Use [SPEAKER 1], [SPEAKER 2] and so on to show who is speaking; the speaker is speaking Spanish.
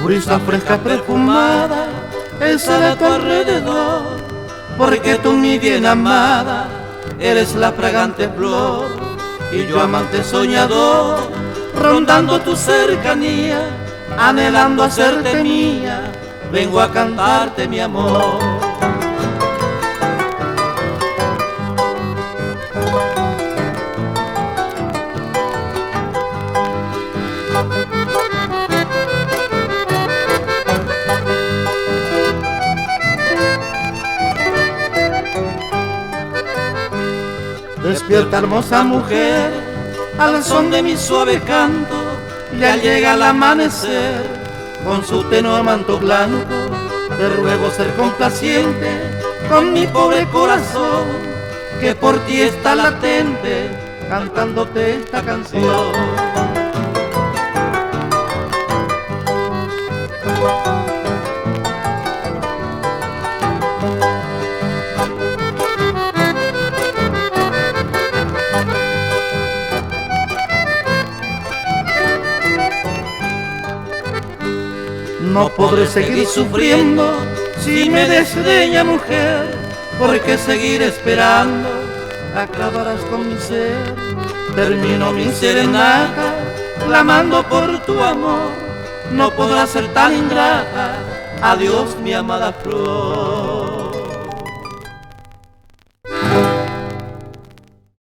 [SPEAKER 1] brisa fresca perfumada exhala a tu alrededor, porque tú, mi bien amada, eres la fragante flor. Y yo, amante soñador, rondando tu cercanía, anhelando hacerte mía, vengo a cantarte mi amor. Despierta, hermosa mujer, al son de mi suave canto, ya llega el amanecer, con su tenue manto blanco. Te ruego ser complaciente con mi pobre corazón, que por ti está latente, cantándote esta canción. No podré seguir sufriendo si me desdeña, mujer, porque seguir esperando acabarás con mi ser. Termino mi serenata clamando por tu amor, no podrás ser tan ingrata. Adiós, mi amada flor.